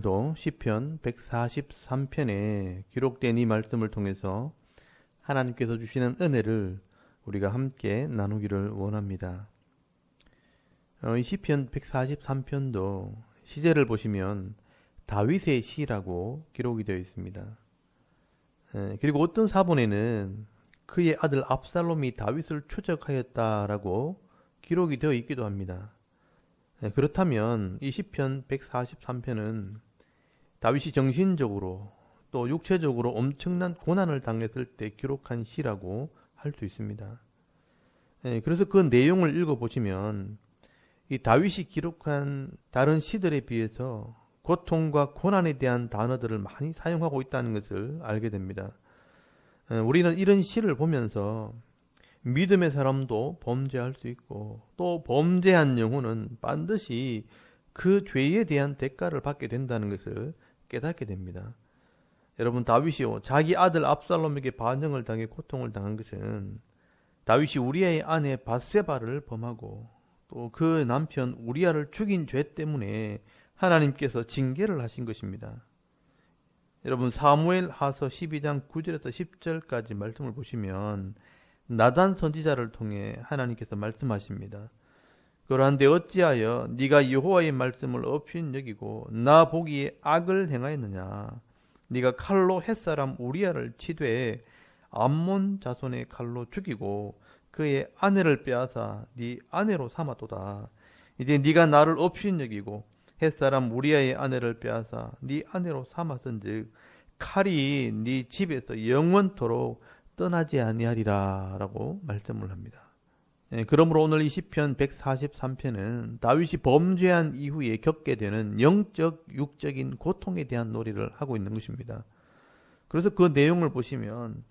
오늘도 시편 143편에 기록된 이 말씀을 통해서 하나님께서 주시는 은혜를 우리가 함께 나누기를 원합니다. 이 시편 143편도 시제를 보시면 다윗의 시라고 기록이 되어 있습니다. 그리고 어떤 사본에는 그의 아들 압살롬이 다윗을 추적하였다라고 기록이 되어 있기도 합니다. 그렇다면 이 시편 143편은 다윗이 정신적으로 또 육체적으로 엄청난 고난을 당했을 때 기록한 시라고 할 수 있습니다. 그래서 그 내용을 읽어보시면 이 다윗이 기록한 다른 시들에 비해서 고통과 고난에 대한 단어들을 많이 사용하고 있다는 것을 알게 됩니다. 우리는 이런 시를 보면서 믿음의 사람도 범죄할 수 있고 또 범죄한 영혼은 반드시 그 죄에 대한 대가를 받게 된다는 것을 깨닫게 됩니다. 여러분, 다윗이요, 자기 아들 압살롬에게 반역을 당해 고통을 당한 것은 다윗이 우리아의 아내 밧세바를 범하고 또 그 남편 우리아를 죽인 죄 때문에 하나님께서 징계를 하신 것입니다. 여러분, 사무엘 하서 12장 9절에서 10절까지 말씀을 보시면 나단 선지자를 통해 하나님께서 말씀하십니다. 그러한데 어찌하여 네가 여호와의 말씀을 업신여기고 나 보기에 악을 행하였느냐. 네가 칼로 햇사람 우리아를 치되 암몬 자손의 칼로 죽이고 그의 아내를 빼앗아 네 아내로 삼았도다. 이제 네가 나를 업신여기고 햇사람 우리아의 아내를 빼앗아 네 아내로 삼았은즉 칼이 네 집에서 영원토록 떠나지 아니하리라 라고 말씀을 합니다. 그러므로 오늘 이 시편 143편은 다윗이 범죄한 이후에 겪게 되는 영적, 육적인 고통에 대한 놀이를 하고 있는 것입니다. 그래서 그 내용을 보시면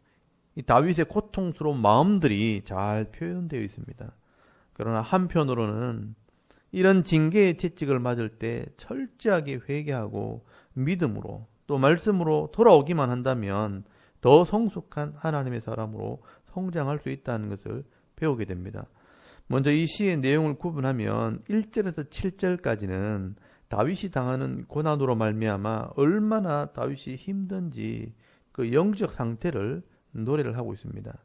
이 다윗의 고통스러운 마음들이 잘 표현되어 있습니다. 그러나 한편으로는 이런 징계의 채찍을 맞을 때 철저하게 회개하고 믿음으로 또 말씀으로 돌아오기만 한다면 더 성숙한 하나님의 사람으로 성장할 수 있다는 것을 배우게 됩니다. 먼저 이 시의 내용을 구분하면 1절에서 7절까지는 다윗이 당하는 고난으로 말미암아 얼마나 다윗이 힘든지 그 영적 상태를 노래를 하고 있습니다.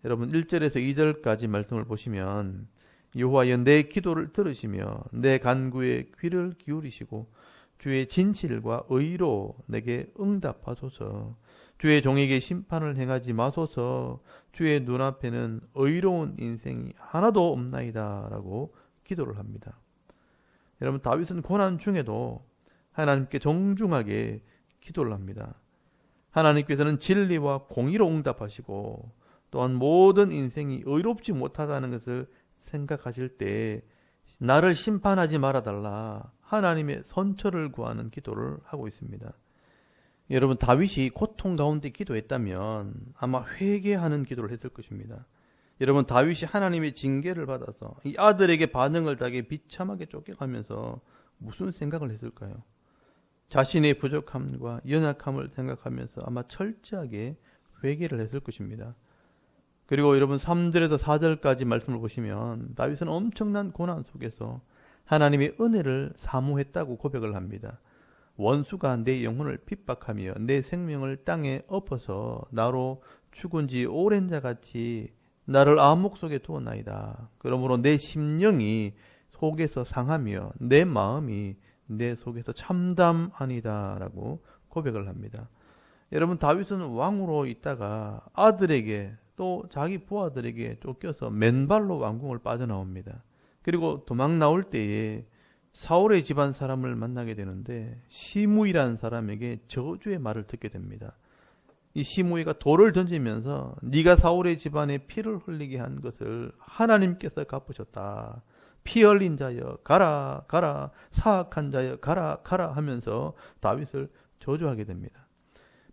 여러분, 1절에서 2절까지 말씀을 보시면 여호와여 내 기도를 들으시며 내 간구에 귀를 기울이시고 주의 진실과 의로 내게 응답하소서. 주의 종에게 심판을 행하지 마소서. 주의 눈앞에는 의로운 인생이 하나도 없나이다 라고 기도를 합니다. 여러분, 다윗은 고난 중에도 하나님께 정중하게 기도를 합니다. 하나님께서는 진리와 공의로 응답하시고 또한 모든 인생이 의롭지 못하다는 것을 생각하실 때 나를 심판하지 말아달라 하나님의 선처를 구하는 기도를 하고 있습니다. 여러분, 다윗이 고통 가운데 기도했다면 아마 회개하는 기도를 했을 것입니다. 여러분, 다윗이 하나님의 징계를 받아서 이 아들에게 반응을 당해 비참하게 쫓겨가면서 무슨 생각을 했을까요? 자신의 부족함과 연약함을 생각하면서 아마 철저하게 회개를 했을 것입니다. 그리고 여러분 3절에서 4절까지 말씀을 보시면 다윗은 엄청난 고난 속에서 하나님의 은혜를 사모했다고 고백을 합니다. 원수가 내 영혼을 핍박하며 내 생명을 땅에 엎어서 나로 죽은 지 오랜 자같이 나를 암흑 속에 두었나이다. 그러므로 내 심령이 속에서 상하며 내 마음이 내 속에서 참담하니다 라고 고백을 합니다. 여러분, 다윗은 왕으로 있다가 아들에게 또 자기 부하들에게 쫓겨서 맨발로 왕궁을 빠져나옵니다. 그리고 도망 나올 때에 사울의 집안 사람을 만나게 되는데 시므이라는 사람에게 저주의 말을 듣게 됩니다. 이 시므이가 돌을 던지면서 네가 사울의 집안에 피를 흘리게 한 것을 하나님께서 갚으셨다. 피 흘린 자여 가라 가라, 사악한 자여 가라 가라 하면서 다윗을 저주하게 됩니다.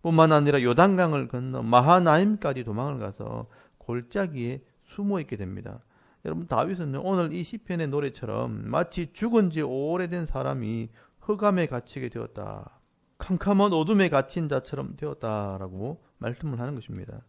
뿐만 아니라 요단강을 건너 마하나임까지 도망을 가서 골짜기에 숨어 있게 됩니다. 여러분, 다윗은 오늘 이 시편의 노래처럼 마치 죽은 지 오래된 사람이 흑암에 갇히게 되었다. 캄캄한 어둠에 갇힌 자처럼 되었다라고 말씀을 하는 것입니다.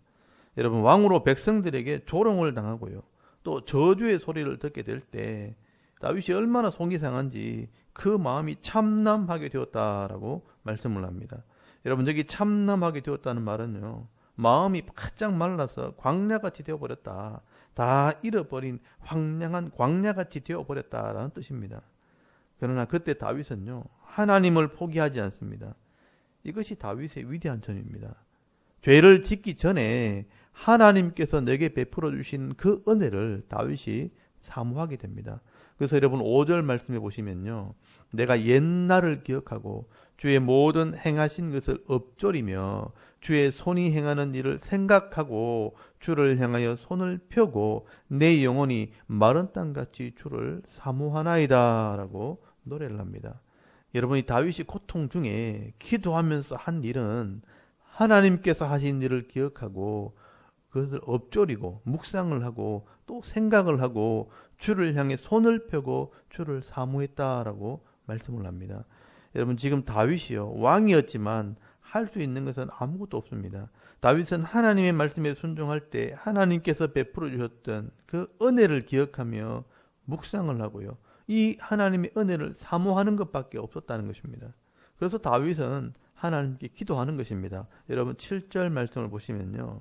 여러분, 왕으로 백성들에게 조롱을 당하고요. 또 저주의 소리를 듣게 될 때 다윗이 얼마나 속이 상한지 그 마음이 참남하게 되었다라고 말씀을 합니다. 여러분, 여기 참남하게 되었다는 말은요, 마음이 바짝 말라서 광야같이 되어버렸다, 다 잃어버린 황량한 광야같이 되어버렸다라는 뜻입니다. 그러나 그때 다윗은요, 하나님을 포기하지 않습니다. 이것이 다윗의 위대한 점입니다. 죄를 짓기 전에 하나님께서 내게 베풀어 주신 그 은혜를 다윗이 사모하게 됩니다. 그래서 여러분 5절 말씀해 보시면요, 내가 옛날을 기억하고 주의 모든 행하신 것을 엎조리며 주의 손이 행하는 일을 생각하고 주를 향하여 손을 펴고 내 영혼이 마른 땅같이 주를 사모하나이다 라고 노래를 합니다. 여러분이 다윗이 고통 중에 기도하면서 한 일은 하나님께서 하신 일을 기억하고 그것을 엎조리고 묵상을 하고 또 생각을 하고 주를 향해 손을 펴고 주를 사모했다라고 말씀을 합니다. 여러분, 지금 다윗이요, 왕이었지만 할 수 있는 것은 아무것도 없습니다. 다윗은 하나님의 말씀에 순종할 때 하나님께서 베풀어 주셨던 그 은혜를 기억하며 묵상을 하고요, 이 하나님의 은혜를 사모하는 것밖에 없었다는 것입니다. 그래서 다윗은 하나님께 기도하는 것입니다. 여러분 7절 말씀을 보시면요,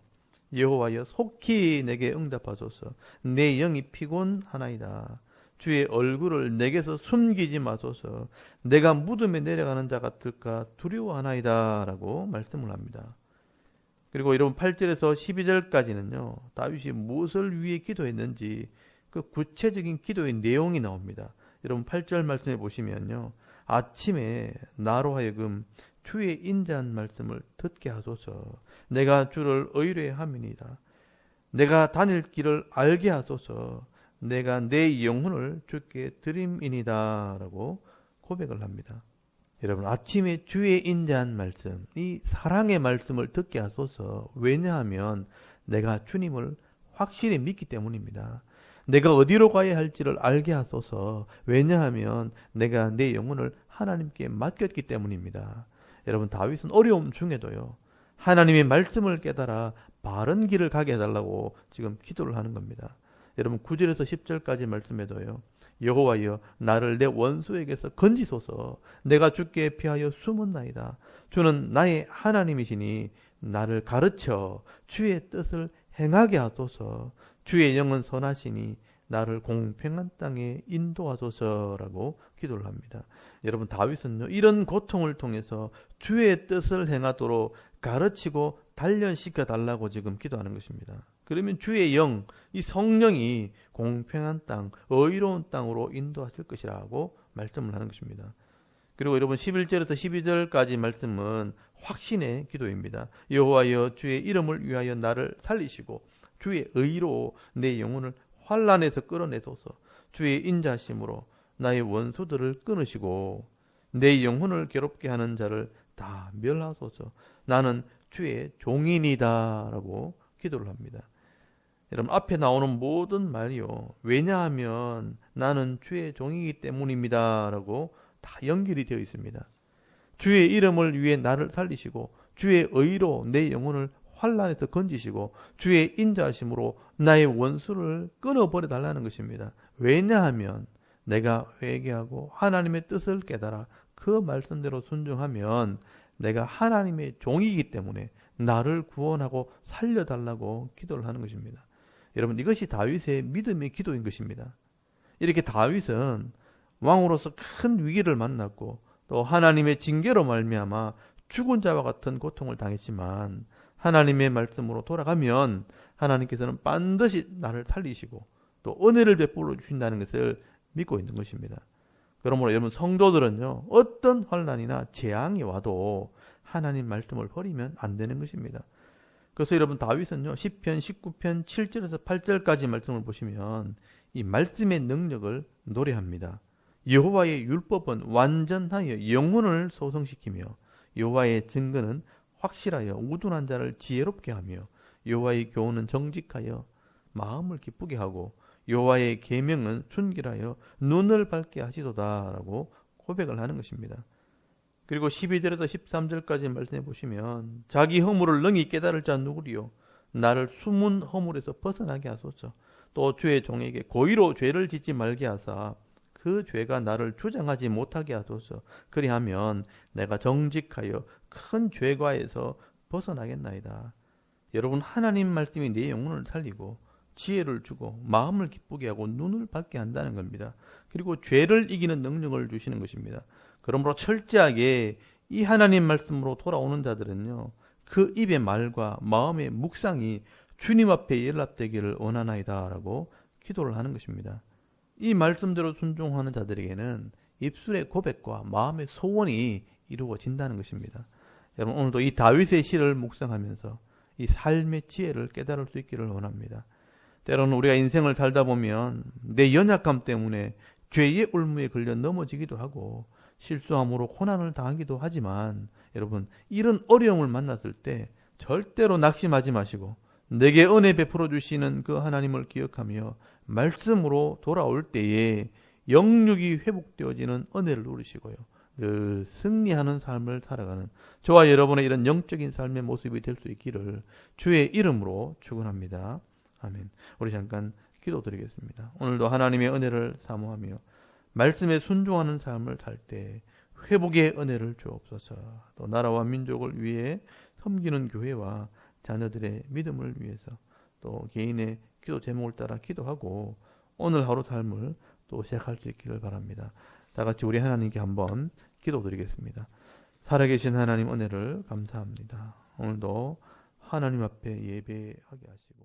여호와여 속히 내게 응답하소서. 내 영이 피곤하나이다. 주의 얼굴을 내게서 숨기지 마소서. 내가 무덤에 내려가는 자 같을까 두려워하나이다 라고 말씀을 합니다. 그리고 여러분 8절에서 12절까지는요, 다윗이 무엇을 위해 기도했는지 그 구체적인 기도의 내용이 나옵니다. 여러분 8절 말씀해 보시면요, 아침에 나로 하여금 주의 인자한 말씀을 듣게 하소서. 내가 주를 의뢰함이니이다. 내가 다닐 길을 알게 하소서. 내가 내 영혼을 주께 드림이니다 라고 고백을 합니다. 여러분, 아침에 주의 인자한 말씀, 이 사랑의 말씀을 듣게 하소서. 왜냐하면 내가 주님을 확실히 믿기 때문입니다. 내가 어디로 가야 할지를 알게 하소서. 왜냐하면 내가 내 영혼을 하나님께 맡겼기 때문입니다. 여러분, 다윗은 어려움 중에도요, 하나님의 말씀을 깨달아 바른 길을 가게 해달라고 지금 기도를 하는 겁니다. 여러분 9절에서 10절까지 말씀에도요, 여호와여 나를 내 원수에게서 건지소서. 내가 주께 피하여 숨었나이다. 주는 나의 하나님이시니 나를 가르쳐 주의 뜻을 행하게 하소서. 주의 영은 선하시니 나를 공평한 땅에 인도하소서라고 기도를 합니다. 여러분, 다윗은요, 이런 고통을 통해서 주의 뜻을 행하도록 가르치고 단련시켜 달라고 지금 기도하는 것입니다. 그러면 주의 영, 이 성령이 공평한 땅, 의로운 땅으로 인도하실 것이라고 말씀을 하는 것입니다. 그리고 여러분 11절에서 12절까지 말씀은 확신의 기도입니다. 여호와여 주의 이름을 위하여 나를 살리시고 주의 의로 내 영혼을 환난에서 끌어내소서. 주의 인자심으로 나의 원수들을 끊으시고 내 영혼을 괴롭게 하는 자를 다 멸하소서. 나는 주의 종이니다 라고 기도를 합니다. 여러분, 앞에 나오는 모든 말이요, 왜냐하면 나는 주의 종이기 때문입니다 라고 다 연결이 되어 있습니다. 주의 이름을 위해 나를 살리시고 주의 의로 내 영혼을 환난에서 건지시고 주의 인자하심으로 나의 원수를 끊어버려 달라는 것입니다. 왜냐하면 내가 회개하고 하나님의 뜻을 깨달아 그 말씀대로 순종하면 내가 하나님의 종이기 때문에 나를 구원하고 살려달라고 기도를 하는 것입니다. 여러분, 이것이 다윗의 믿음의 기도인 것입니다. 이렇게 다윗은 왕으로서 큰 위기를 만났고 또 하나님의 징계로 말미암아 죽은 자와 같은 고통을 당했지만 하나님의 말씀으로 돌아가면 하나님께서는 반드시 나를 살리시고 또 은혜를 베풀어 주신다는 것을 믿고 있는 것입니다. 그러므로 여러분, 성도들은요, 어떤 환난이나 재앙이 와도 하나님 말씀을 버리면 안 되는 것입니다. 그래서 여러분, 다윗은요, 시편 19편 7절에서 8절까지 말씀을 보시면 이 말씀의 능력을 노래합니다. 여호와의 율법은 완전하여 영혼을 소성시키며 여호와의 증거는 확실하여 우둔한 자를 지혜롭게 하며 여호와의 교훈은 정직하여 마음을 기쁘게 하고 여호와의 계명은 순결하여 눈을 밝게 하시도다라고 고백을 하는 것입니다. 그리고 12절에서 13절까지 말씀해 보시면 자기 허물을 능히 깨달을 자 누구리요? 나를 숨은 허물에서 벗어나게 하소서. 또 주의 종에게 고의로 죄를 짓지 말게 하사 그 죄가 나를 주장하지 못하게 하소서. 그리하면 내가 정직하여 큰 죄과에서 벗어나겠나이다. 여러분, 하나님 말씀이 내 영혼을 살리고 지혜를 주고 마음을 기쁘게 하고 눈을 밝게 한다는 겁니다. 그리고 죄를 이기는 능력을 주시는 것입니다. 그러므로 철저하게 이 하나님 말씀으로 돌아오는 자들은요, 그 입의 말과 마음의 묵상이 주님 앞에 연락되기를 원하나이다 라고 기도를 하는 것입니다. 이 말씀대로 순종하는 자들에게는 입술의 고백과 마음의 소원이 이루어진다는 것입니다. 여러분, 오늘도 이 다윗의 시를 묵상하면서 이 삶의 지혜를 깨달을 수 있기를 원합니다. 때로는 우리가 인생을 살다 보면 내 연약함 때문에 죄의 울무에 걸려 넘어지기도 하고 실수함으로 고난을 당하기도 하지만, 여러분, 이런 어려움을 만났을 때 절대로 낙심하지 마시고 내게 은혜 베풀어 주시는 그 하나님을 기억하며 말씀으로 돌아올 때에 영육이 회복되어지는 은혜를 누리시고요, 늘 승리하는 삶을 살아가는 저와 여러분의 이런 영적인 삶의 모습이 될 수 있기를 주의 이름으로 축원합니다. 아멘. 우리 잠깐 기도드리겠습니다. 오늘도 하나님의 은혜를 사모하며 말씀에 순종하는 삶을 살 때 회복의 은혜를 주옵소서. 또 나라와 민족을 위해 섬기는 교회와 자녀들의 믿음을 위해서 또 개인의 기도 제목을 따라 기도하고 오늘 하루 삶을 또 시작할 수 있기를 바랍니다. 다 같이 우리 하나님께 한번 기도드리겠습니다. 살아계신 하나님, 은혜를 감사합니다. 오늘도 하나님 앞에 예배하게 하시고